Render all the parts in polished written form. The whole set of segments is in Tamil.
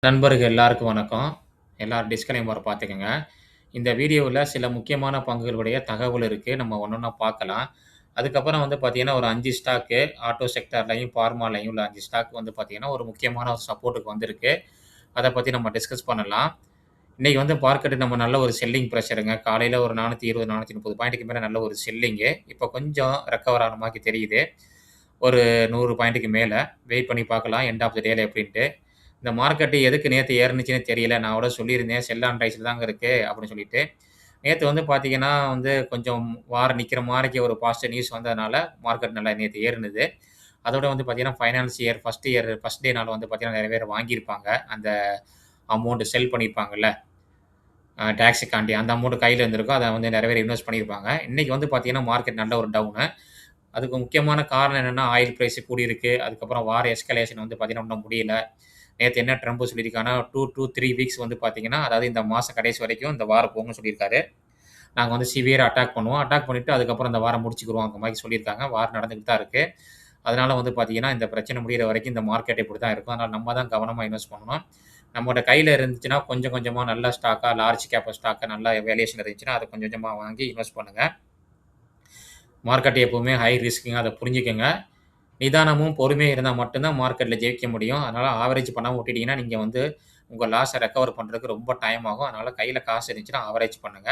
நண்பர்கள் எல்லாருக்கும் வணக்கம். எல்லாரும் டிஸ்க்ளைமர் பார்த்துக்கங்க. இந்த வீடியோவுல சில முக்கியமான பங்குகளுடைய தகவல் இருக்கு. நம்ம ஒண்ணொண்ணா பார்க்கலாம். அதுக்கப்புறம் வந்து பார்த்தீங்கன்னா, ஒரு 5 ஸ்டாக்கு ஆட்டோ செக்டார்லயும், பார்மாலயும் உள்ள 5 ஸ்டாக் வந்து பார்த்தீங்கன்னா, ஒரு முக்கியமான ஒரு சப்போர்ட்க்கு வந்திருக்கு. அத பத்தி நம்ம டிஸ்கஸ் பண்ணலாம். இன்னைக்கு வந்து மார்க்கெட் நம்ம நல்ல ஒரு செல்லிங் பிரஷருங்க. காலையில ஒரு 420, 430 பாயிண்ட்க்கு மேல நல்ல ஒரு செல்லிங்கு. இப்ப கொஞ்சம் ரெக்கவர் ஆன மாரி தெரியுது. ஒரு 100 பாயிண்ட்க்கு மேல. வெயிட் பண்ணி பார்க்கலாம். எண்ட் ஆஃப் த டேல எப்படின்ட்டு. இந்த மார்க்கெட் எதுக்கு நேத்து ஏறுனுச்சுன்னே தெரியல. நான் கூட சொல்லியிருந்தேன். செல் ஆன் ரைஸ்ல தாங்க இருக்கு அப்படின்னு சொல்லிட்டு. நேத்து வந்து பார்த்தீங்கன்னா, வந்து கொஞ்சம் வாரம் நிக்கிற மாரிக்கு ஒரு பாசிட்டிவ் நியூஸ் வந்ததுனால, மார்க்கெட் நல்லா நேத்து ஏறுனது. அதோட வந்து பார்த்தீங்கன்னா, ஃபைனான்ஸ் ஃபர்ஸ்ட் டே நாள் வந்து பார்த்தீங்கன்னா, நெறைய பேர் வாங்கியிருப்பாங்க. அந்த அமௌண்ட் செல் பண்ணியிருப்பாங்கல்ல. டாக்ஸுக்காண்டி அந்த அமௌண்ட் கையில இருந்திருக்கும். அத வந்து நெறைய பேர் இன்வெஸ்ட் பண்ணியிருப்பாங்க. இன்னைக்கு வந்து பார்த்தீங்கன்னா, மார்க்கெட் நல்ல ஒரு டவுனு. அதுக்கு முக்கியமான காரணம் என்னன்னா, ஆயில் பிரைஸ் கூடியிருக்கு. அதுக்கப்புறம் வார் எஸ்கலேஷன் வந்து பார்த்தீங்கன்னா, இன்னும் முடியல. நேத்து என்ன ட்ரம்ப் சொல்லியிருக்காருன்னா, 2 டூ 3 வீக்ஸ் வந்து பார்த்தீங்கன்னா, அதாவது இந்த மாச கடைசி வரைக்கும் இந்த வார் போகும்னு சொல்லியிருக்காரு. நாங்க வந்து சிவியரா அட்டாக் பண்ணுவோம். அட்டாக் பண்ணிட்டு அதுக்கப்புறம் இந்த வாரம் முடிச்சுக்குருவோம். அந்த மாரி சொல்லியிருக்காங்க. வார் நடந்துகிட்டு தான் இருக்கு. அதனால வந்து பார்த்தீங்கன்னா, இந்த பிரச்சனை முடியிற வரைக்கும் இந்த மார்க்கெட் இப்படி தான் இருக்கும். அதனால நம்ம தான் கவனமா இன்வெஸ்ட் பண்ணணும். நம்மோட கையில இருந்துச்சுன்னா, கொஞ்சம் கொஞ்சமா நல்ல ஸ்டாக்கா, லார்ஜ் கேப் ஸ்டாக்கா நல்லா வேல்யூவேஷன் இருந்துச்சுன்னா, அத கொஞ்சம் கொஞ்சமா வாங்கி இன்வெஸ்ட் பண்ணுங்க. மார்க்கெட் எப்பவுமே ஹை ரிஸ்க்ங்க. அத புரிஞ்சுக்கங்க. நிதானமும், பொறுமையும் இருந்தா மட்டும் தான் மார்க்கெட்ல ஜெயிக்க முடியும். அதனால ஆவரேஜ் பண்ணாம விட்டுட்டீங்கன்னா, நீங்க வந்து உங்க லாஸ ரெக்கவர் பண்றதுக்கு ரொம்ப டைம் ஆகும். அதனால கையில காசு இருந்துச்சுன்னா ஆவரேஜ் பண்ணுங்க.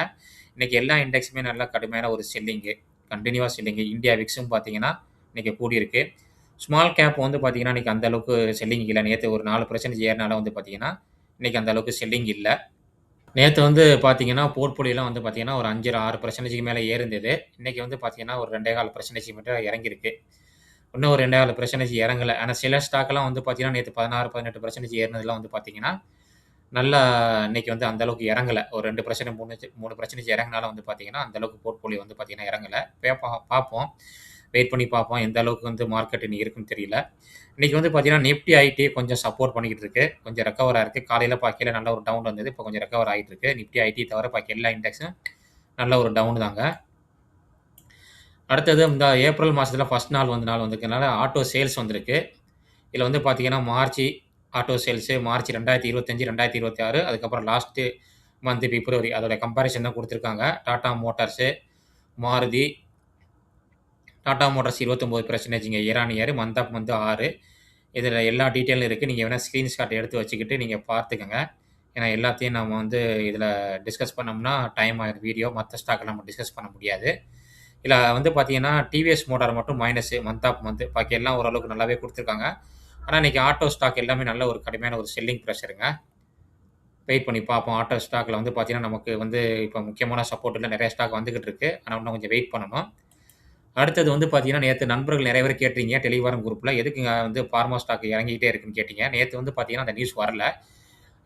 இன்னைக்கு எல்லா இண்டெக்ஸுமே நல்லா கடுமையான ஒரு செல்லிங்கு. கன்டினியூவா செல்லிங்கு. இந்தியா விக்ஸும் பார்த்தீங்கன்னா, இன்னைக்கு கூடியிருக்கு. ஸ்மால் கேப் வந்து பார்த்தீங்கன்னா, இன்னைக்கு அந்த அளவுக்கு செல்லிங் இல்ல. நேத்து ஒரு 4% ஏறுனால வந்து பார்த்தீங்கன்னா, இன்னைக்கு அந்த அளவுக்கு செல்லிங் இல்ல. நேத்து வந்து பார்த்தீங்கன்னா, போர்ட்ஃபோலியோலாம் வந்து பார்த்தீங்கன்னா, ஒரு 5 6%க்கு மேல ஏறிருந்தது. இன்னைக்கு வந்து பார்த்தீங்கன்னா, ஒரு 2 1/4% மட்டும் இறங்கியிருக்கு. இன்னும் ஒரு 2 1/2% இறங்கல. ஆனா சில ஸ்டாக்லாம் வந்து பார்த்தீங்கன்னா, நேத்து 16, 18% ஏறுனதுலாம் வந்து பார்த்தீங்கன்னா, நல்லா இன்னைக்கு வந்து அந்த அளவுக்கு இறங்கல. ஒரு 2% 3% இறங்குனாலும் வந்து பார்த்தீங்கன்னா, அந்த அளவுக்கு போர்ட்ஃபோலியோ வந்து பார்த்தீங்கன்னா இறங்கல. பார்ப்போம். வெயிட் பண்ணி பார்ப்போம். எந்த அளவுக்கு வந்து மார்க்கெட் இன்னைக்கு இருக்குன்னு தெரியல. இன்னைக்கு வந்து பார்த்தீங்கன்னா, நிஃப்டி, ஐடி கொஞ்சம் சப்போர்ட் பண்ணிக்கிட்டு இருக்கு. கொஞ்சம் ரெக்கவர் ஆயிருக்கு. காலையில பார்க்கையில நல்ல ஒரு டவுன் வந்தது. இப்ப கொஞ்சம் ரெக்கவர் ஆயிட்டு இருக்கு. நிஃப்டி, ஐடி தவிர பாக்கி எல்லா இண்டெக்ஸும் நல்ல ஒரு டவுன் தாங்க. அடுத்தது இந்த ஏப்ரல் மாசத்துல ஃபர்ஸ்ட் நாள் வந்திருக்கனால ஆட்டோ சேல்ஸ் வந்திருக்கு. இதுல வந்து பார்த்தீங்கன்னா, மார்ச் ஆட்டோ சேல்ஸ் மார்ச் 2025, 2026 அதுக்கப்புறம் லாஸ்ட் மந்த் பிப்ரவரி அதோட கம்பேரிசன் தான் குடுத்திருக்காங்க. Tata Motors, Maruti, Tata Motors 29% year on year, month of month 6. இதுல எல்லா டீட்டெயிலும் இருக்கு. நீங்க வேணா ஸ்கிரீன்ஷாட் எடுத்து வச்சுக்கிட்டு நீங்க பார்த்துக்கங்க. ஏன்னா எல்லாத்தையும் நம்ம வந்து இதுல டிஸ்கஸ் பண்ணோம்னா டைம் ஆயிரும் வீடியோ. மத்த ஸ்டாக் நம்ம டிஸ்கஸ் பண்ண முடியாது. இதுல வந்து பார்த்தீங்கன்னா, டிவிஎஸ் மோட்டார் மட்டும் மைனஸ் மந்த் ஆஃப் மந்த். பாக்கி எல்லாம் ஓரளவுக்கு நல்லாவே குடுத்துருக்காங்க. ஆனா, இன்னைக்கு ஆட்டோ ஸ்டாக் எல்லாமே நல்ல ஒரு கடுமையான ஒரு செல்லிங் பிரஷருங்க. வெயிட் பண்ணி பார்ப்போம். ஆட்டோ ஸ்டாக்ல வந்து பார்த்தீங்கன்னா, நமக்கு வந்து இப்ப முக்கியமான சப்போர்ட்ல நெறைய ஸ்டாக் வந்துகிட்டு இருக்கு. ஆனா, இன்னும் கொஞ்சம் வெயிட் பண்ணணும். அடுத்தது வந்து பார்த்தீங்கன்னா, நேத்து நண்பர்கள் நெறைய பேர் கேட்டீங்க டெலிகிராம் குரூப்ல. எதுக்குங்க வந்து பார்மா ஸ்டாக் இறங்கிக்கிட்டே இருக்குன்னு கேட்டீங்க. நேத்து வந்து பார்த்தீங்கன்னா, அந்த நியூஸ் வரல.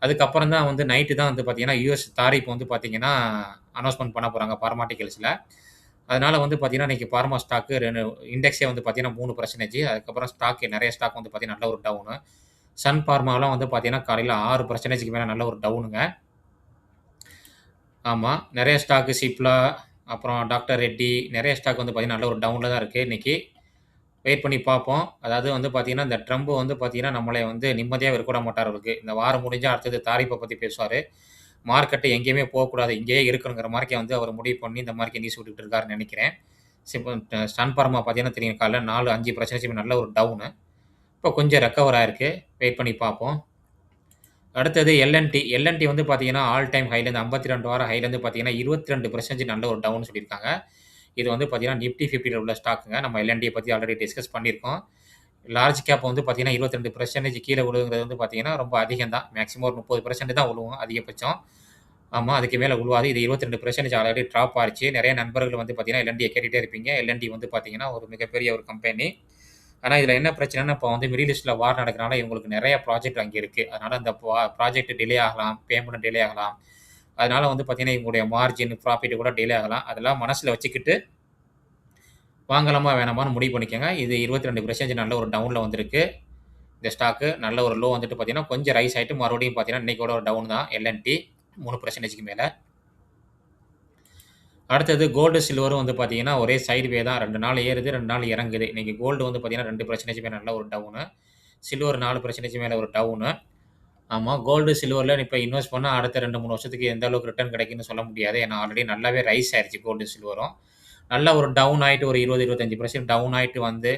அதுக்கப்புறம் தான் வந்து நைட்டு தான் வந்து பார்த்தீங்கன்னா, யுஎஸ் தாரிஃப் வந்து பார்த்தீங்கன்னா, அனௌன்ஸ்மென்ட் பண்ண போறாங்க பார்மாட்டிகல்ஸ்ல. அதனால வந்து பார்த்தீங்கன்னா, இன்னைக்கு பார்மா ஸ்டாக்கு இண்டெக்ஸே வந்து பார்த்தீங்கன்னா 3%. அதுக்கப்புறம் நெறைய ஸ்டாக் வந்து பார்த்தீங்கன்னா, நல்ல ஒரு டவுனு. சன் பார்மாலாம் வந்து பார்த்தீங்கன்னா, காலையில 6%க்கு மேல நல்ல ஒரு டவுனுங்க. ஆமா. நெறைய ஸ்டாக் சிப்லா, அப்புறம் டாக்டர் ரெட்டி நெறைய ஸ்டாக் வந்து பார்த்தீங்கன்னா, நல்ல ஒரு டவுன்ல தான் இருக்கு இன்னைக்கு. வெயிட் பண்ணி பார்ப்போம். அதாவது வந்து பார்த்தீங்கன்னா, இந்த ட்ரம்ப் வந்து பார்த்தீங்கன்னா, நம்மள வந்து நிம்மதியாவே இருக்க விட மாட்டாரு அவருக்கு. இந்த வாரம் முடிஞ்சா அடுத்தது தாரிஃப்ப பத்தி பேசுவாரு. மார்க்கெட் எங்கேயுமே போக்கூடாது. இங்கேயே இருக்கணுங்கிற மாரிக்கு வந்து அவர் முடிவு பண்ணி இந்த மாரிக்கு நியூஸ் விட்டுட்டு இருக்காருன்னு நெனைக்கிறேன். சன் பார்மா பார்த்தீங்கன்னா தெரியும் காலைல 4, 5% நல்ல ஒரு டவுனு. இப்போ கொஞ்சம் ரெக்கவர் ஆயிருக்கு. வெயிட் பண்ணி பார்ப்போம். அடுத்தது எல்&டி. எல்&டி வந்து பார்த்தீங்கன்னா, ஆல் டைம் ஹைலேருந்து 52 வார ஹைலேருந்து பார்த்தீங்கன்னா, 22% நல்ல ஒரு டவுன் சொல்லியிருக்காங்க. இது வந்து பார்த்தீங்கன்னா, நிஃப்டி 50ல உள்ள ஸ்டாக்குங்க. நம்ம எல்&டிய பத்தி ஆல்ரெடி டிஸ்கஸ் பண்ணியிருக்கோம். லார்ஜ் கேப் வந்து பார்த்தீங்கன்னா, 22% கீழ விழுகுங்கிறது வந்து பார்த்தீங்கன்னா, ரொம்ப அதிகம் தான். மேக்ஸிமம் ஒரு 30% தான் விழுவும் அதிகபட்சம். ஆமா, அதுக்கு மேல விழுவாது. இது 22% ஆல்ரெடி ட்ராப் ஆயிருச்சு. நெறைய நண்பர்கள் வந்து பார்த்தீங்கன்னா, எல்&டிய கேட்டுட்டே இருப்பீங்க. எல்&டி வந்து பார்த்தீங்கன்னா, ஒரு மிகப்பெரிய ஒரு கம்பெனி. ஆனா, இதுல என்ன பிரச்சனைன்னா, இப்போ வந்து மிடில் ஈஸ்ட்ல வார் நடக்கிறனால இவங்களுக்கு நெறைய ப்ராஜெக்ட் அங்க இருக்கு. அதனால அந்த ப்ராஜெக்ட் டிலே ஆகலாம். பேமெண்ட் டிலே ஆகலாம். அதனால வந்து பார்த்தீங்கன்னா, இவங்களுடைய மார்ஜின், ப்ராஃபிட் கூட டிலே ஆகலாம். அதெல்லாம் மனசுல வச்சுக்கிட்டு வாங்கலாமா, வேணாமான்னு முடிவு பண்ணிக்கங்க. இது 22% நல்ல ஒரு டவுன்ல வந்திருக்கு. இந்த ஸ்டாக்கு நல்ல ஒரு லோ வந்துட்டு பார்த்தீங்கன்னா, கொஞ்சம் ரைஸ் ஆயிட்டு மறுபடியும் பார்த்தீங்கன்னா, இன்னைக்கோட ஒரு டவுன் தான் எல்&டி 3%க்கு மேல. அடுத்தது கோல்டு, சில்வரும் வந்து பார்த்தீங்கன்னா, ஒரே சைட்வே தான். 2 நாள் ஏறுது, 2 நாள் இறங்குது. இன்னைக்கு கோல்டு வந்து பார்த்தீங்கன்னா, 2% மேல நல்ல ஒரு டவுனு. சில்வர் 4% மேல ஒரு டவுனு. ஆமா. கோல்டு, சில்வர்ல இப்ப இன்வெஸ்ட் பண்ணா அடுத்த 2, 3 வருஷத்துக்கு எந்த அளவுக்கு ரிட்டர்ன் கிடைக்கும்னு சொல்ல முடியாது. ஏன்னா ஆல்ரெடி நல்லாவே ரைஸ் ஆயிருச்சு கோல்டு, சில்வரும். நல்லா ஒரு டவுன் ஆயிட்டு ஒரு 20, 25% டவுன் ஆயிட்டு வந்து,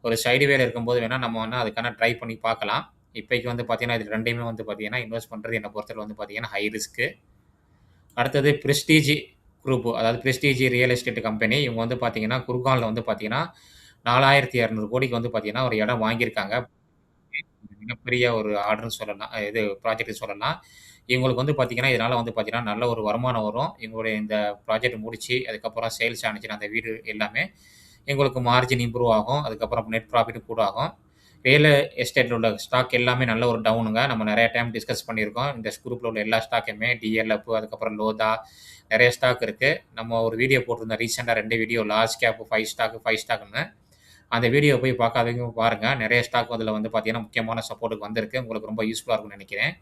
ஒரு சைடு வேல இருக்கும்போது வேணா நம்ம வேணா அதுக்கான ட்ரை பண்ணி பார்க்கலாம். இப்பைக்கு வந்து பார்த்தீங்கன்னா, இது 2யுமே வந்து பார்த்தீங்கன்னா, இன்வெஸ்ட் பண்றது என்ன பொறுத்தவரை வந்து பார்த்தீங்கன்னா, ஹை ரிஸ்க்கு. அடுத்தது பிரெஸ்டீஜ் குரூப். அதாவது பிரெஸ்டீஜ் ரியல் எஸ்டேட் கம்பெனி. இவங்க வந்து பார்த்தீங்கன்னா, குர்கான்ல வந்து பார்த்தீங்கன்னா, 4200 கோடிக்கு வந்து பார்த்தீங்கன்னா, ஒரு இடம் வாங்கியிருக்காங்க. மிகப்பெரிய ஒரு ஆர்டர்ன்னு சொல்லலாம். இது ப்ராஜெக்ட்ன்னு சொல்லலாம். இவங்களுக்கு வந்து பார்த்தீங்கன்னா, இதனால வந்து பார்த்தீங்கன்னா, நல்ல ஒரு வருமானம் வரும். இவங்களுடைய இந்த ப்ராஜெக்ட் முடிச்சு, அதுக்கப்புறம் சேல்ஸ் ஆனுச்சுன்னா, அந்த வீடு எல்லாமே எங்களுக்கு மார்ஜின் இம்ப்ரூவ் ஆகும். அதுக்கப்புறம் நெட் ப்ராஃபிட்டும் கூட ஆகும். ரியல் எஸ்டேட்ல உள்ள ஸ்டாக் எல்லாமே நல்ல ஒரு டவுனுங்க. நம்ம நெறைய டைம் டிஸ்கஸ் பண்ணியிருக்கோம். இந்த குரூப்ல உள்ள எல்லா ஸ்டாக்குமே டிஎல்எஃப், அதுக்கப்புறம் லோதா நெறைய ஸ்டாக் இருக்கு. நம்ம ஒரு வீடியோ போட்டிருந்தோம் ரீசென்ட்டா 2 வீடியோ லார்ஜ் கேப் 5 ஸ்டாக், 5 ஸ்டாக்ன்னு. அந்த வீடியோ போய் பார்க்காதவங்க பாருங்க. நெறைய ஸ்டாக் அதில வந்து பார்த்தீங்கன்னா, முக்கியமான சப்போர்ட்க்கு வந்திருக்கு. உங்களுக்கு ரொம்ப யூஸ்ஃபுல்லா இருக்கும்னு நெனைக்கிறேன்.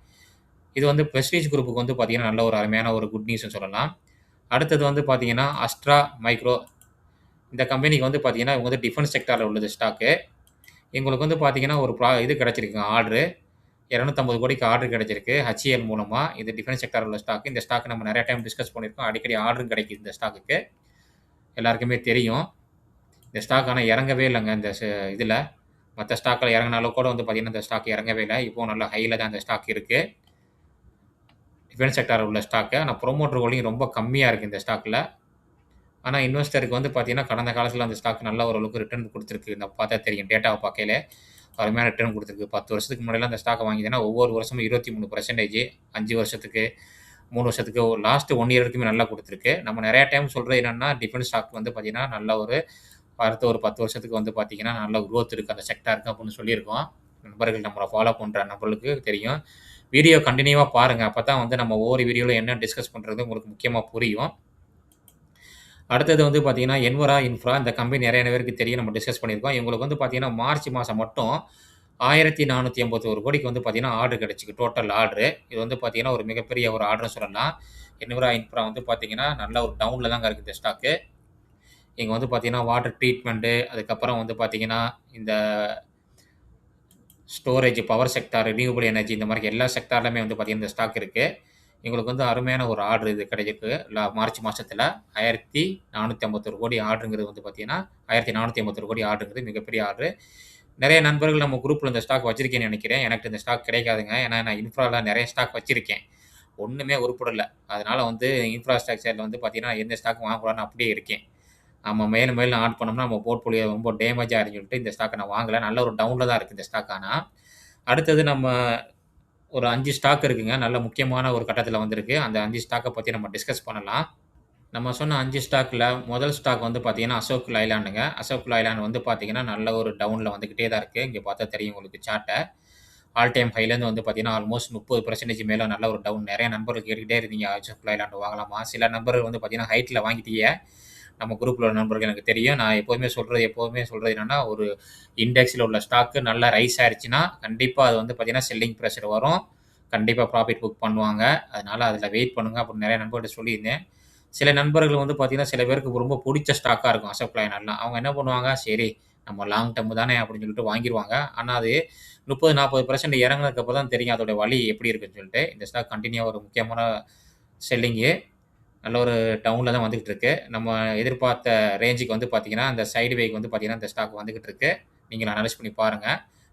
இது வந்து பிரெஸ்டீஜ் குரூப்க்கு வந்து பார்த்தீங்கன்னா, நல்ல ஒரு அருமையான ஒரு குட் நியூஸ்ன்னு சொல்லலாம். அடுத்தது வந்து பார்த்தீங்கன்னா, அஸ்ட்ரா மைக்ரோ இந்த கம்பெனிக்கு வந்து பார்த்தீங்கன்னா, இவங்க வந்து டிஃபென்ஸ் செக்டார்ல உள்ளது ஸ்டாக்கு. இவங்களுக்கு வந்து பார்த்தீங்கன்னா, ஒரு இது கிடைச்சிருக்குங்க ஆர்டரு. 250 கோடிக்கு ஆர்டர் கிடைச்சிருக்கு. HCL மூலமா. இது டிஃபென்ஸ் செக்டார்ல உள்ள ஸ்டாக். இந்த ஸ்டாக் நம்ம நெறைய டைம் டிஸ்கஸ் பண்ணியிருக்கோம். அடிக்கடி ஆர்டரும் கிடைக்குது இந்த ஸ்டாக்குக்கு. எல்லாருக்குமே தெரியும். இந்த ஸ்டாக் ஆனா இறங்கவே இல்லங்க. இந்த இதுல. மத்த ஸ்டாக்ல இறங்குன அளவுக்கு கூட வந்து பார்த்தீங்கன்னா, இந்த ஸ்டாக் இறங்கவே இல்ல. இப்பவும் நல்ல ஹைல தான் இந்த ஸ்டாக் இருக்கு. டிஃபென்ஸ் செக்டார்ல உள்ள ஸ்டாக்கு. ஆனா புரமோட்டர் ஹோல்டிங் ரொம்ப கம்மியா இருக்கு இந்த ஸ்டாக்ல. ஆனா இன்வெஸ்டருக்கு வந்து பார்த்தீங்கன்னா, கடந்த காலத்துல அந்த ஸ்டாக் நல்ல ஓரளவுக்கு ரிட்டர்ன் குடுத்திருக்கு. நம்ம பார்த்தா தெரியும். டேட்டாவ பார்க்கையில அருமையான ரிட்டர்ன் குடுத்திருக்கு. 10 வருஷத்துக்கு முன்னாடிலாம் இந்த ஸ்டாக்க வாங்கினீங்கன்னா, ஒவ்வொரு வருஷமும் 23% 5 வருஷத்துக்கு, 3 வருஷத்துக்கு லாஸ்ட் 1 இயர் வரைக்குமே நல்லா குடுத்திருக்கு. நம்ம நெறைய டைம் சொல்றது என்னன்னா, டிஃபென்ஸ் ஸ்டாக் வந்து பார்த்தீங்கன்னா, நல்ல ஒரு அடுத்த ஒரு 10 வருஷத்துக்கு வந்து பார்த்தீங்கன்னா, நல்ல குரோத் இருக்கு அந்த செக்டாருக்கு அப்படின்னு சொல்லியிருக்கோம். நண்பர்கள் நம்மள ஃபாலோ பண்ற நபர்களுக்கு தெரியும். வீடியோ கன்டினியூவா பாருங்க. அப்பதான் வந்து நம்ம ஒவ்வொரு வீடியோல என்ன டிஸ்கஸ் பண்றது உங்களுக்கு முக்கியமா புரியும். அடுத்தது வந்து பார்த்தீங்கன்னா, என்வரா இன்ஃப்ரா இந்த கம்பெனி நெறைய பேருக்கு தெரியும். நம்ம டிஸ்கஸ் பண்ணியிருக்கோம். இவங்களுக்கு வந்து பார்த்தீங்கன்னா, மார்ச் மாசம் மட்டும் 1481 கோடிக்கு வந்து பார்த்தீங்கன்னா, ஆர்டர் கிடைச்சிருக்கு. Total order. இது வந்து பார்த்தீங்கன்னா, ஒரு மிகப்பெரிய ஒரு ஆர்டர்ன்னு சொல்லலாம். என்வரா இன்ஃப்ரா வந்து பார்த்தீங்கன்னா, நல்ல ஒரு டவுன்ல தாங்க இருக்கு இந்த ஸ்டாக்கு. இங்க வந்து பார்த்தீங்கன்னா, வாட்டர் ட்ரீட்மென்ட்டு, அதுக்கப்புறம் வந்து பார்த்தீங்கன்னா, இந்த storage, power sector, renewable energy இந்த மாரி எல்லா செக்டார்லயுமே வந்து பார்த்தீங்கன்னா, இந்த ஸ்டாக் இருக்கு. எங்களுக்கு வந்து அருமையான ஒரு ஆர்டர் இது கிடைச்சிருக்கு. மார்ச் மாசத்துல 1451 கோடி ஆர்டர்ங்கிறது வந்து பார்த்தீங்கன்னா, 1451 கோடி ஆர்டர்ங்கிறது மிகப்பெரிய ஆர்டரு. நெறைய நண்பர்கள் நம்ம குரூப்ல இந்த ஸ்டாக் வச்சிருக்கேன்னு நெனைக்கிறேன். எனக்கு இந்த ஸ்டாக் கிடைக்காதுங்க. ஏன்னா நான் இன்ஃப்ரால நெறைய ஸ்டாக் வச்சிருக்கேன். ஒண்ணுமே உருப்படல. அதனால வந்து இன்ஃப்ராஸ்ட்ரக்சர்ல வந்து பார்த்தீங்கன்னா, எந்த ஸ்டாக்கும் வாங்கக்கூடாதுன்னு அப்படியே இருக்கேன். நம்ம மேலும் மேலும் ஆட் பண்ணோம்னா, நம்ம போர்ட்ஃபோலியோ ரொம்ப டேமேஜ் ஆயிரும்ன்னு சொல்லிட்டு இந்த ஸ்டாக்க நான் வாங்கல. நல்ல ஒரு டவுன்ல தான் இருக்கு இந்த ஸ்டாக் ஆனா. அடுத்தது நம்ம ஒரு 5 ஸ்டாக் இருக்குங்க. நல்ல முக்கியமான ஒரு கட்டத்தில வந்திருக்கு. அந்த 5 ஸ்டாக்க பத்தி நம்ம டிஸ்கஸ் பண்ணலாம். நம்ம சொன்ன 5 ஸ்டாக்ல முதல் ஸ்டாக் வந்து பார்த்தீங்கன்னா, அசோக் லைலாண்டுங்க. அசோக் லைலாண்ட் வந்து பார்த்தீங்கன்னா, நல்ல ஒரு டவுன்ல வந்துகிட்டே தான் இருக்கு. இங்க பார்த்தா தெரியும் உங்களுக்கு சார்ட்ட. ஆல் டைம் ஹைலேருந்து வந்து பார்த்தீங்கன்னா, ஆல்மோஸ்ட் 30% மேல நல்ல ஒரு டவுன். நெறைய நண்பர்கள் கேட்டுக்கிட்டே இருந்தீங்க. அசோக் லைலாண்ட் வாங்கலாமா? சில நண்பர்கள் வந்து பார்த்தீங்கன்னா, ஹைட்ல வாங்கிட்டீங்க. நம்ம குரூப்ல உள்ள நண்பர்கள் எனக்கு தெரியும். நான் எப்பவுமே சொல்றது என்னன்னா, ஒரு இண்டெக்ஸ்ல உள்ள ஸ்டாக் நல்லா ரைஸ் ஆயிருச்சுன்னா, கண்டிப்பா அது வந்து பார்த்தீங்கன்னா, செல்லிங் பிரஷர் வரும். கண்டிப்பா ப்ராஃபிட் புக் பண்ணுவாங்க. அதனால அதில வெயிட் பண்ணுங்க அப்படின்னு நெறைய நண்பர்கள்ட்ட சொல்லியிருந்தேன். சில நண்பர்கள் வந்து பார்த்தீங்கன்னா, சில பேருக்கு ரொம்ப புடிச்ச ஸ்டாக்கா இருக்கும் அசோக் லைலாண்ட்லாம். அவங்க என்ன பண்ணுவாங்க, சரி நம்ம லாங் டெர்ம் தானே அப்படின்னு சொல்லிட்டு வாங்கிருவாங்க. ஆனா அது 30, 40% இறங்குனதுக்கு அப்புறம் தான் தெரியும் அதோட வலி எப்படி இருக்குன்னு சொல்லிட்டு. இந்த ஸ்டாக் கன்டினியூவா ஒரு முக்கியமான செல்லிங்கு. நல்ல ஒரு டவுன்ல தான் வந்துகிட்டு இருக்கு. நம்ம எதிர்பார்த்த ரேஞ்சுக்கு வந்து பார்த்தீங்கன்னா, அந்த சைடு வேக்கு வந்து பார்த்தீங்கன்னா, இந்த ஸ்டாக் வந்துகிட்டு இருக்கு. நீங்க அனலைஸ் பண்ணி பாருங்க.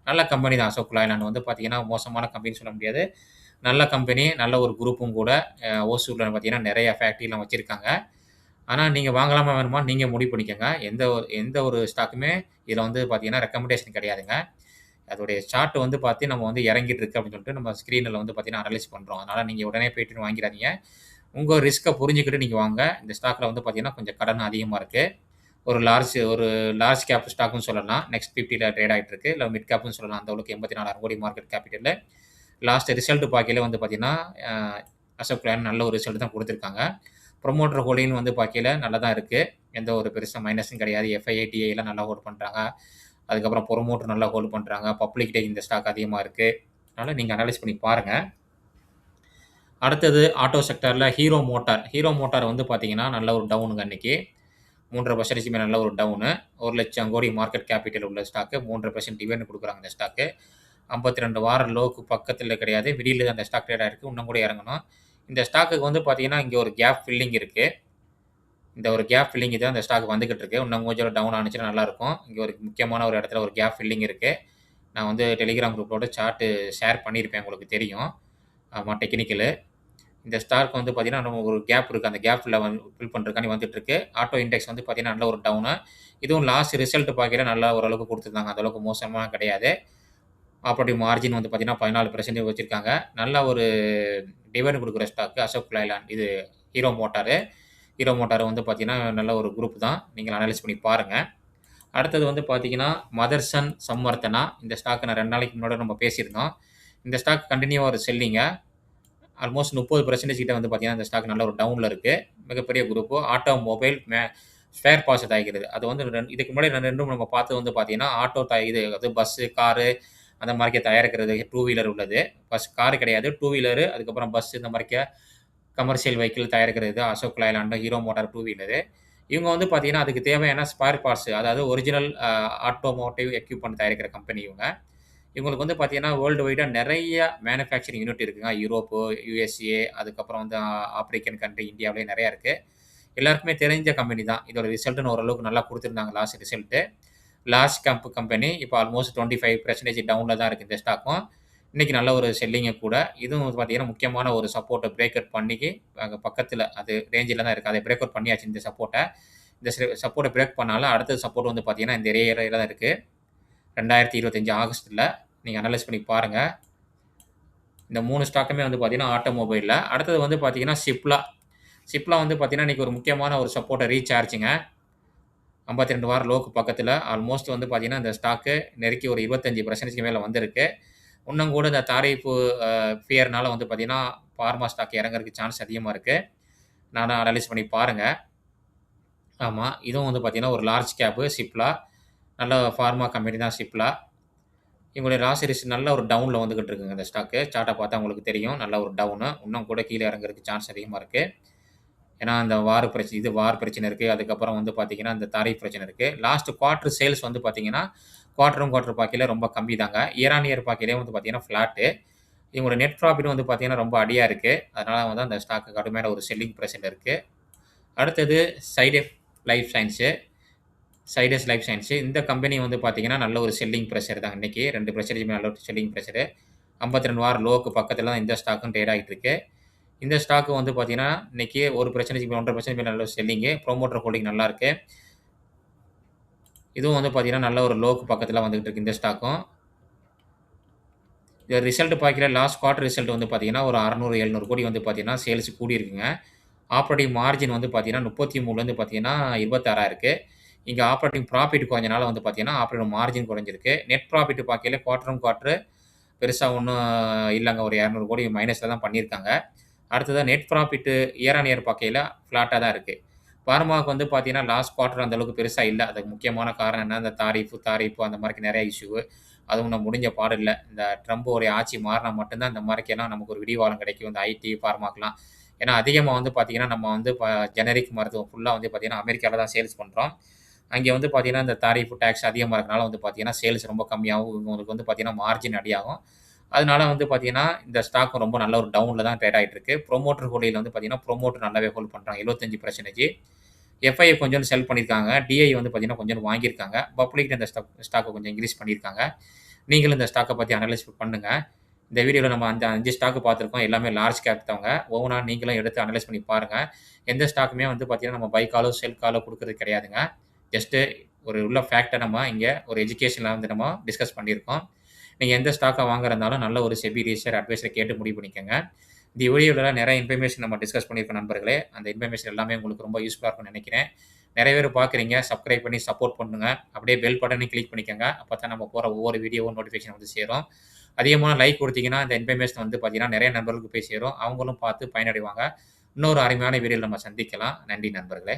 நல்ல கம்பெனி தான் அசோக் லைலாண்ட் வந்து பார்த்தீங்கன்னா, மோசமான கம்பெனின்னு சொல்ல முடியாது. நல்ல கம்பெனி, நல்ல ஒரு குரூப்பும் கூட. ஓசூர்ல பார்த்தீங்கன்னா, நெறைய ஃபேக்டரிலாம் வச்சிருக்காங்க. ஆனா, நீங்க வாங்கலாமா வேணுமான்னு நீங்க முடிவு பண்ணிக்கங்க. எந்த ஒரு ஸ்டாக்குமே இதுல வந்து பார்த்தீங்கன்னா, ரெக்கமெண்டேஷன் கிடையாதுங்க. அதோடைய சார்ட் வந்து பார்த்து நம்ம வந்து இறங்கிட்டு இருக்கு அப்படின்னு சொல்லிட்டு நம்ம ஸ்க்ரீன்ல வந்து பார்த்தீங்கன்னா, அனலைஸ் பண்றோம். அதனால நீங்க உடனே போயிட்டு வாங்கிடாதீங்க. உங்க ரிஸ்க்க புரிஞ்சுக்கிட்டு நீங்க வாங்க. இந்த ஸ்டாக்ல வந்து பார்த்தீங்கன்னா, கொஞ்சம் கடன் அதிகமா இருக்கு. ஒரு லார்ஜ் கேப் ஸ்டாக்ன்னு சொல்லலாம். நெக்ஸ்ட் 50ல ட்ரேட் ஆயிட்டு இருக்கு. இல்ல மிட் கேப்ன்னு சொல்லலாம். அந்த அளவுக்கு 84,000 கோடி மார்க்கெட் கேபிட்டல்ல. லாஸ்ட் ரிசல்ட் பார்க்கையில வந்து பார்த்தீங்கன்னா, அ அசோக் லேண்ட் நல்ல ஒரு ரிசல்ட் தான் குடுத்துருக்காங்க. புரமோட்டர் ஹோல்டிங் வந்து பார்க்கையில நல்லா தான் இருக்கு. எந்த ஒரு பெருசா மைனஸும் கிடையாது. எஃப்ஐஐ, டிஐலாம் நல்லா ஹோல்ட் பண்றாங்க. அதுக்கப்புறம் புரமோட்டர் நல்லா ஹோல்ட் பண்றாங்க. பப்ளிக் டேக் இந்த ஸ்டாக் அதிகமா இருக்கு. அதனால நீங்க அனலைஸ் பண்ணி பாருங்க. அடுத்தது ஆட்டோ செக்டார்ல ஹீரோ மோட்டார். ஹீரோ மோட்டார் வந்து பார்த்தீங்கன்னா, நல்ல ஒரு டவுனுங்க அன்னைக்கு. 3.5% நல்ல ஒரு டவுனு. 1,00,000 கோடி மார்க்கெட் கேபிட்டல் உள்ள ஸ்டாக்கு. 3.5% டிவிடெண்ட் குடுக்குறாங்க இந்த ஸ்டாக்கு. 52 வார லோக்கு பக்கத்தில கிடையாது. மிடில்ல அந்த ஸ்டாக் ட்ரேட் ஆயிருக்கு. இன்னும் கூட இறங்கணும். இந்த ஸ்டாக்குக்கு வந்து பார்த்தீங்கன்னா, இங்க ஒரு கேப் ஃபில்லிங் இருக்கு. இந்த ஒரு கேப் ஃபில்லிங் தான் இந்த ஸ்டாக் வந்துகிட்டு இருக்கு. இன்னும் கொஞ்சம் டவுன் ஆனுச்சுன்னா நல்லாயிருக்கும். இங்க ஒரு முக்கியமான ஒரு இடத்துல ஒரு கேப் ஃபில்லிங் இருக்கு. நான் வந்து டெலிகிராம் குரூப்போட சார்ட் ஷேர் பண்ணியிருப்பேன். உங்களுக்கு தெரியும். ஆமா டெக்னிக்கலு. இந்த ஸ்டாக் வந்து பார்த்தீங்கன்னா, நம்ம ஒரு கேப் இருக்கு. அந்த கேப்ல ஃபில் பண்றதுக்காண்டி வந்துட்டு இருக்கு. ஆட்டோ இண்டெக்ஸ் வந்து பார்த்தீங்கன்னா, நல்ல ஒரு டவுனு. இதுவும் லாஸ்ட் ரிசல்ட் பார்க்கையில நல்லா ஓரளவுக்கு குடுத்துருந்தாங்க. அந்த அளவுக்கு மோசமா கிடையாது. ஆப்பரேட்டிவ் மார்ஜின் வந்து பார்த்தீங்கன்னா, 14% வச்சிருக்காங்க. நல்ல ஒரு டிவிடெண்ட் குடுக்குற ஸ்டாக் அசோக் லைலாண்ட் இது ஹீரோ மோட்டாரு. ஹீரோ மோட்டார் வந்து பார்த்தீங்கன்னா, நல்ல ஒரு குரூப் தான். நீங்க அனலைஸ் பண்ணி பாருங்க. அடுத்தது வந்து பார்த்தீங்கன்னா, மதர்சன் சம்வர்த்தனா. இந்த ஸ்டாக் நான் 2 நாளைக்கு முன்னாடி நம்ம பேசியிருந்தோம். இந்த ஸ்டாக் கன்டினியூவா ஒரு செல்லிங்க. ஆல்மோஸ்ட் 30% கிட்ட வந்து பார்த்தீங்கன்னா, இந்த ஸ்டாக் நல்ல ஒரு டவுன்ல இருக்கு. மிகப்பெரிய குரூப்பு. ஆட்டோமொபைல் ஸ்பேர் பார்ட்ஸ் தயாரிக்கிறது. அது வந்து இதுக்கு முன்னாடி 2ம் நம்ம பார்த்தது வந்து பார்த்தீங்கன்னா, ஆட்டோ இது அது பஸ்ஸு, காரு அந்த மாரிக்க தயாரிக்கிறது டூ வீலர் உள்ளது. கார் கிடையாது. டூ வீலரு அதுக்கப்புறம் பஸ் இந்த மாரிக்க கமர்ஷியல் வெஹிக்கிள் தயாரிக்கிறது Ashok Leyland, Hero Motor two wheeler. இவங்க வந்து பார்த்தீங்கன்னா, அதுக்கு தேவையான ஸ்பேர் பார்ட்ஸ் அதாவது ஒரிஜினல் ஆட்டோமோட்டிவ் எக்யூப்மென்ட் தயாரிக்கிற கம்பெனி இவங்க. இவங்களுக்கு வந்து பார்த்தீங்கன்னா, வேர்ல்டு வைடா நெறைய மேனுஃபேக்சரிங் யூனிட் இருக்குங்க. யூரோப்பு, யுஎஸ்ஏ அதுக்கப்புறம் வந்து ஆப்பிரிக்கன் கண்ட்ரி இந்தியாவிலேயே நெறையா இருக்கு. எல்லாருக்குமே தெரிஞ்ச கம்பெனி தான். இதோட ரிசல்ட்ன்னு ஓரளவுக்கு நல்லா குடுத்துருந்தாங்க லாஸ்ட் ரிசல்ட்டு. லார்ஜ் கம்பெனி இப்போ ஆல்மோஸ்ட் 25% டவுன்ல தான் இருக்கு இந்த ஸ்டாக்கும். இன்னைக்கு நல்ல ஒரு செல்லிங்க கூட. இதுவும் வந்து பார்த்தீங்கன்னா, முக்கியமான ஒரு சப்போர்ட்ட பிரேக் அவுட் பண்ணிக்கு அங்க பக்கத்துல அது ரேஞ்சில தான் இருக்கு. அத பிரேக் அவுட் பண்ணியாச்சு இந்த சப்போர்ட்ட. இந்த சப்போர்ட்ட பிரேக் பண்ணாலும் அடுத்த சப்போர்ட் வந்து பார்த்தீங்கன்னா, இந்த ஏரியால தான் இருக்கு. 2025 ஆகஸ்ட்ல நீங்க அனலைஸ் பண்ணி பாருங்க. இந்த 3 ஸ்டாக்குமே வந்து பார்த்தீங்கன்னா, ஆட்டோமொபைல்ல. அடுத்தது வந்து பார்த்தீங்கன்னா, சிப்லா. சிப்லா வந்து பார்த்தீங்கன்னா, இன்னைக்கு ஒரு முக்கியமான ஒரு சப்போர்ட்ட ரீச் ஆயிருச்சுங்க. 52 வார லோக்கு பக்கத்துல. ஆல்மோஸ்ட் வந்து பார்த்தீங்கன்னா, இந்த ஸ்டாக்கு நெருக்கி ஒரு 25% மேல வந்திருக்கு. இன்னும் கூட இந்த தாரிஃபு ஃபியர்னால வந்து பார்த்தீங்கன்னா, பார்மா ஸ்டாக் இறங்கறதுக்கு சான்ஸ் அதிகமா இருக்கு. நானா அனலைஸ் பண்ணி பாருங்க. ஆமா. இதுவும் வந்து பார்த்தீங்கன்னா, ஒரு லார்ஜ் கேப்பு சிப்லா. நல்ல பார்மா கம்பெனி தான் சிப்லா. இவங்களுடைய ராசிரிஸ் நல்ல ஒரு டவுன்ல வந்துகிட்டு இருக்குங்க இந்த ஸ்டாக்கு. சார்ட்ட பார்த்தா உங்களுக்கு தெரியும். நல்ல ஒரு டவுனு. இன்னும் கூட கீழ இறங்கறதுக்கு சான்ஸ் அதிகமா இருக்கு. ஏன்னா, அந்த வார் பிரச்சனை இருக்கு. அதுக்கப்புறம் வந்து பார்த்தீங்கன்னா, இந்த தாரிஃப் பிரச்சனை இருக்கு. லாஸ்ட் குவார்ட்டர் சேல்ஸ் வந்து பார்த்தீங்கன்னா, குவார்ட்டர் பார்க்கையில ரொம்ப கம்மி தாங்க. இயர் ஆன் இயர் பார்க்கையிலே வந்து பார்த்தீங்கன்னா, ஃப்ளாட்டு. இவங்களோட நெட் ப்ராஃபிட் வந்து பார்த்தீங்கன்னா, ரொம்ப அடியா இருக்கு. அதனால வந்து அந்த ஸ்டாக்கு கடுமையான ஒரு செல்லிங் பிரஷர்ல இருக்கு. அடுத்தது சைடெஃப் லைஃப் சயன்ஸு. சைடஸ் லைஃப் சயன்ஸு. இந்த கம்பெனி வந்து பார்த்தீங்கன்னா, நல்ல ஒரு செல்லிங் பிரஷர் தான் இன்னைக்கு. 2% நல்ல ஒரு செல்லிங் பிரஷரு. 52 வார லோக்கு பக்கத்துல தான் இந்த ஸ்டாக்கும் ட்ரேட் ஆகிட்டு இருக்கு. இந்த ஸ்டாக் வந்து பார்த்தீங்கன்னா, இன்னைக்கு 1% 1.5% மேல நல்ல செல்லிங்கு. புரமோட்டர் ஹோல்டிங் நல்லா இருக்கு. இதுவும் வந்து பார்த்தீங்கன்னா, நல்ல ஒரு லோக்கு பக்கத்துல வந்துகிட்டு இருக்கு இந்த ஸ்டாக்கும். இது ரிசல்ட் பார்க்கையில லாஸ்ட் குவார்ட்டர் ரிசல்ட் வந்து பார்த்தீங்கன்னா, ஒரு 600, 700 கோடி வந்து பார்த்தீங்கன்னா, சேல்ஸ் கூடியிருக்குங்க. ஆப்பரேட்டிங் மார்ஜின் வந்து பார்த்தீங்கன்னா, 33லேருந்து பார்த்தீங்கன்னா 26 இருக்கு. இங்க ஆப்பரேட்டிங் ப்ராஃபிட் குறைஞ்சனால வந்து பார்த்தீங்கன்னா, ஆப்பரேட்டிங் மார்ஜின் குறைஞ்சிருக்கு. நெட் ப்ராஃபிட் பார்க்கையில குவார்ட்டர் பெருசா ஒண்ணும் இல்லங்க. ஒரு 200 கோடி மைனஸ்ல தான் பண்ணியிருக்காங்க. அடுத்ததா net profit year on year பார்க்கையில ஃப்ளாட்டா தான் இருக்கு. பார்மாவுக்கு வந்து பார்த்தீங்கன்னா, லாஸ்ட் குவார்ட்டர் அந்த அளவுக்கு பெருசா இல்ல. அதுக்கு முக்கியமான காரணம் என்ன, இந்த தாரிஃப் அந்த மாரிக்கு நெறைய இஷ்யூ. அதுவும் இன்னும் முடிஞ்ச பாடு இல்ல. இந்த ட்ரம்போடைய ஆட்சி மாறுனா மட்டும் தான் இந்த மாரிக்கெல்லாம் நமக்கு ஒரு விடிவாலம் கிடைக்கும். இந்த ஐடி, பார்மாக்கெல்லாம். ஏன்னா, அதிகமா வந்து பார்த்தீங்கன்னா, நம்ம வந்து ஜெனரிக் மருத்துவம் ஃபுல்லா வந்து பார்த்தீங்கன்னா, அமெரிக்கால தான் சேல்ஸ் பண்றோம். அங்கே வந்து பார்த்தீங்கன்னா, இந்த தாரிஃப், டாக்ஸ் அதிகமா இருக்கனால வந்து பார்த்தீங்கன்னா, சேல்ஸ் ரொம்ப கம்மியாகும். இவங்களுக்கு வந்து பார்த்தீங்கன்னா, மார்ஜின் அடியாகும். அதனால வந்து பார்த்தீங்கன்னா, இந்த ஸ்டாக்கும் ரொம்ப நல்ல ஒரு டவுன்ல தான் ட்ரேட் ஆயிட்டு இருக்கு. புரமோட்டர் ஹோல்டிங்ல வந்து பார்த்தீங்கன்னா, புரமோட்டர் நல்லாவே ஹோல்ட் பண்றாங்க. 75%. எஃப்ஐ கொஞ்சம் செல் பண்ணியிருக்காங்க. டிஐ வந்து பார்த்தீங்கன்னா, கொஞ்சம் வாங்கியிருக்காங்க. பப்ளிக் இந்த ஸ்டாக்க கொஞ்சம் இன்கிரீஸ் பண்ணியிருக்காங்க. நீங்களும் இந்த ஸ்டாக்க பத்தி அனலைஸ் பண்ணுங்க. இந்த வீடியோல நம்ம அந்த 5 ஸ்டாக் பார்த்துருக்கோம். எல்லாமே லார்ஜ் கேப் தாங்க. ஒவ்வொன்னா நீங்களும் எடுத்து அனலைஸ் பண்ணி பாருங்க. எந்த ஸ்டாக்குமே வந்து பார்த்தீங்கன்னா, நம்ம பை காலோ, செல் காலோ குடுக்குறது கிடையாதுங்க. ஜஸ்ட் ஒரு உள்ள ஃபேக்ட்ட நம்ம இங்க ஒரு எஜுகேஷன்ல வந்து நம்ம டிஸ்கஸ் பண்ணியிருக்கோம். நீங்க எந்த ஸ்டாக்க வாங்குறதுனாலும் நல்ல ஒரு செபி ரிஜிஸ்டர்ட் அட்வைசர கேட்டு முடிவு பண்ணிக்கங்க. இந்த வீடியோல நெறைய இன்ஃபர்மேஷன் நம்ம டிஸ்கஸ் பண்ணியிருக்கோம் நண்பர்களே. அந்த இன்ஃபர்மேஷன் எல்லாமே உங்களுக்கு ரொம்ப யூஸ்ஃபுல்லா இருக்கும்னு நெனைக்கிறேன். நெறைய பேர் பார்க்குறீங்க. சப்ஸ்கிரைப் பண்ணி சப்போர்ட் பண்ணுங்க. அப்படியே பெல் பட்டனையும் கிளிக் பண்ணிக்கங்க. அப்பதான் நம்ம போற ஒவ்வொரு வீடியோவும் நோட்டிஃபிகேஷன் வந்து சேரும். அதிகமான லைக் குடுத்தீங்கன்னா, இந்த இன்ஃபர்மேஷன் வந்து பார்த்தீங்கன்னா, நெறைய நண்பர்களுக்கு போய் சேரும். அவங்களும் பார்த்து பயனடைவாங்க. இன்னொரு அருமையான வீடியோல நம்ம சந்திக்கலாம். நன்றி நண்பர்களே.